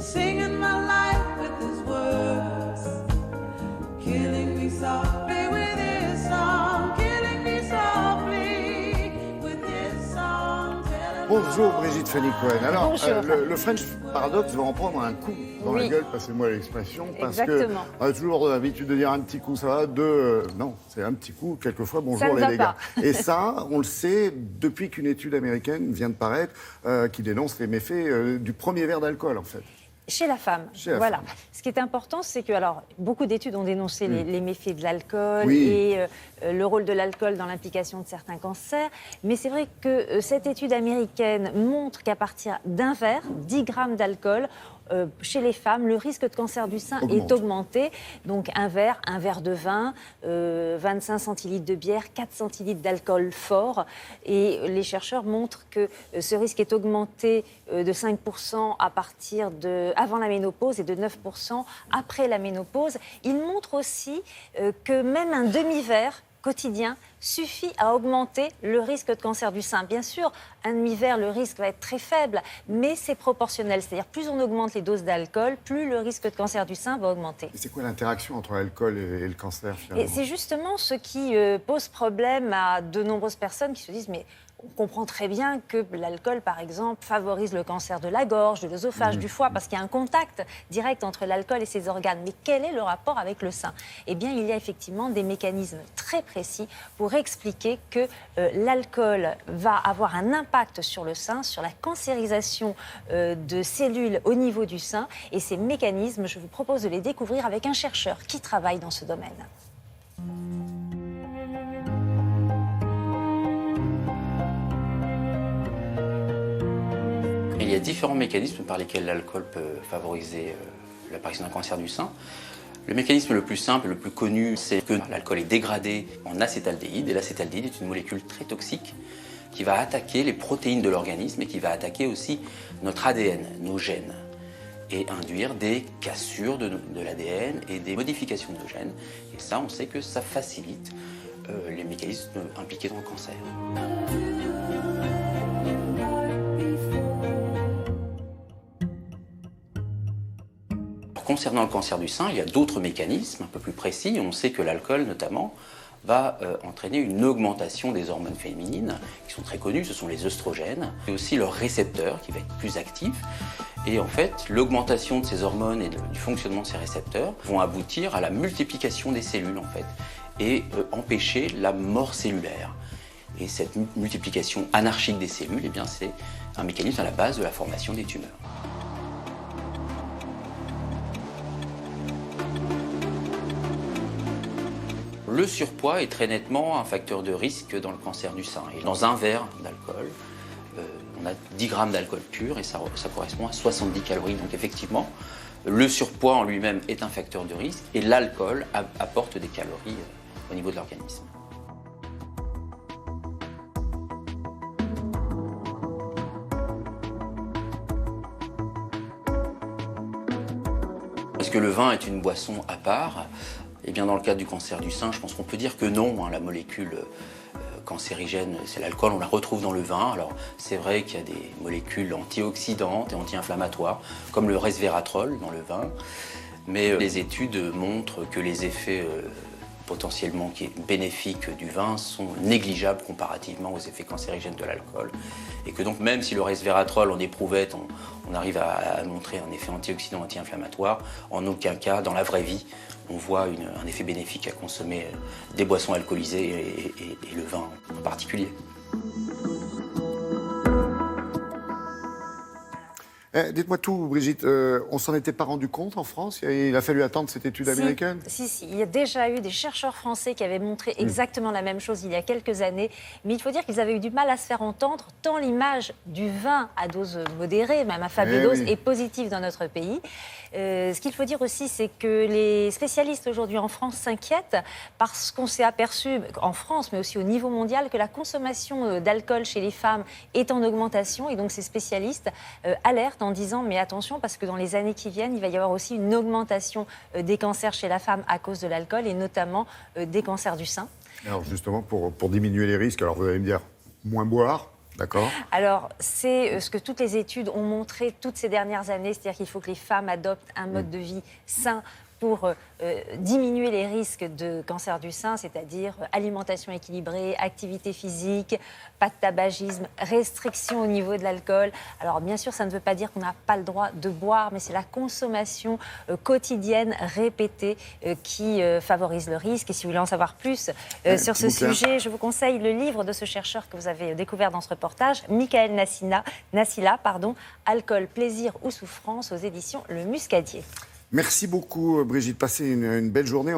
singing my life with his words, killing me softly with his song, killing me softly with his song. Bonjour Brigitte Fanny-Cohen. Alors, Bonjour. le French Paradox va en prendre un coup dans la gueule, passez-moi l'expression, parce Exactement. qu'on a toujours l'habitude de dire un petit coup, ça va, non, c'est un petit coup, quelquefois, Ça bonjour ne les va dégâts. pas. Et ça, on le sait depuis qu'une étude américaine vient de paraître, qui dénonce les méfaits du premier verre d'alcool, en fait. Chez la femme, Chez la voilà. femme. Ce qui est important, c'est que, alors, beaucoup d'études ont dénoncé les méfaits de l'alcool Oui. et le rôle de l'alcool dans l'implication de certains cancers. Mais c'est vrai que cette étude américaine montre qu'à partir d'un verre, 10 grammes d'alcool, chez les femmes, le risque de cancer du sein est augmenté. Donc un verre de vin, 25 centilitres de bière, 4 centilitres d'alcool fort. Et les chercheurs montrent que ce risque est augmenté de 5% avant la ménopause et de 9% après la ménopause. Ils montrent aussi que même un demi-verre quotidien suffit à augmenter le risque de cancer du sein. Bien sûr, un demi-verre, le risque va être très faible, mais c'est proportionnel. C'est-à-dire, plus on augmente les doses d'alcool, plus le risque de cancer du sein va augmenter. Et c'est quoi l'interaction entre l'alcool et le cancer, finalement? Et c'est justement ce qui pose problème à de nombreuses personnes qui se disent « mais on comprend très bien que l'alcool, par exemple, favorise le cancer de la gorge, de l'œsophage, du foie, parce qu'il y a un contact direct entre l'alcool et ses organes. Mais quel est le rapport avec le sein ?» Eh bien, il y a effectivement des mécanismes très précis pour expliquer que l'alcool va avoir un impact sur le sein, sur la cancérisation de cellules au niveau du sein. Et ces mécanismes, je vous propose de les découvrir avec un chercheur qui travaille dans ce domaine. Il y a différents mécanismes par lesquels l'alcool peut favoriser l'apparition d'un cancer du sein. Le mécanisme le plus simple, le plus connu, c'est que l'alcool est dégradé en acétaldéhyde. Et l'acétaldéhyde est une molécule très toxique qui va attaquer les protéines de l'organisme et qui va attaquer aussi notre ADN, nos gènes, et induire des cassures de l'ADN et des modifications de nos gènes. Et ça, on sait que ça facilite les mécanismes impliqués dans le cancer. Concernant le cancer du sein, il y a d'autres mécanismes un peu plus précis. On sait que l'alcool, notamment, va entraîner une augmentation des hormones féminines, qui sont très connues, ce sont les œstrogènes, et aussi leur récepteur, qui va être plus actif. Et en fait, l'augmentation de ces hormones et du fonctionnement de ces récepteurs vont aboutir à la multiplication des cellules, en fait, et empêcher la mort cellulaire. Et cette multiplication anarchique des cellules, eh bien, c'est un mécanisme à la base de la formation des tumeurs. Le surpoids est très nettement un facteur de risque dans le cancer du sein. Et dans un verre d'alcool, on a 10 grammes d'alcool pur et ça correspond à 70 calories. Donc effectivement, le surpoids en lui-même est un facteur de risque et l'alcool apporte des calories au niveau de l'organisme. Est-ce que le vin est une boisson à part ? Eh bien, dans le cadre du cancer du sein, je pense qu'on peut dire que non. La molécule cancérigène, c'est l'alcool, on la retrouve dans le vin. Alors, c'est vrai qu'il y a des molécules antioxydantes et anti-inflammatoires, comme le resveratrol dans le vin. Mais les études montrent que les effets potentiellement bénéfiques du vin sont négligeables comparativement aux effets cancérigènes de l'alcool. Et que donc, même si le resveratrol en éprouvette, on arrive à montrer un effet antioxydant, anti-inflammatoire, en aucun cas, dans la vraie vie, on voit un effet bénéfique à consommer des boissons alcoolisées et le vin en particulier. Dites-moi tout, Brigitte. On s'en était pas rendu compte en France? Il a fallu attendre cette étude américaine? Si. Il y a déjà eu des chercheurs français qui avaient montré exactement la même chose il y a quelques années. Mais il faut dire qu'ils avaient eu du mal à se faire entendre, tant l'image du vin à dose modérée, même à faible dose, est positive dans notre pays. Ce qu'il faut dire aussi, c'est que les spécialistes aujourd'hui en France s'inquiètent parce qu'on s'est aperçu, en France, mais aussi au niveau mondial, que la consommation d'alcool chez les femmes est en augmentation. Et donc ces spécialistes alertent en disant mais attention parce que dans les années qui viennent, il va y avoir aussi une augmentation des cancers chez la femme à cause de l'alcool et notamment des cancers du sein. Alors justement, pour diminuer les risques, alors vous allez me dire moins boire, D'accord. Alors, c'est ce que toutes les études ont montré toutes ces dernières années, c'est-à-dire qu'il faut que les femmes adoptent un mode de vie sain pour diminuer les risques de cancer du sein, c'est-à-dire alimentation équilibrée, activité physique, pas de tabagisme, restriction au niveau de l'alcool. Alors bien sûr, ça ne veut pas dire qu'on n'a pas le droit de boire, mais c'est la consommation quotidienne répétée qui favorise le risque. Et si vous voulez en savoir plus sur ce sujet, je vous conseille le livre de ce chercheur que vous avez découvert dans ce reportage, Michael Nassila, Alcool, plaisir ou souffrance, aux éditions Le Muscadier. Merci beaucoup, Brigitte. Passez une belle journée.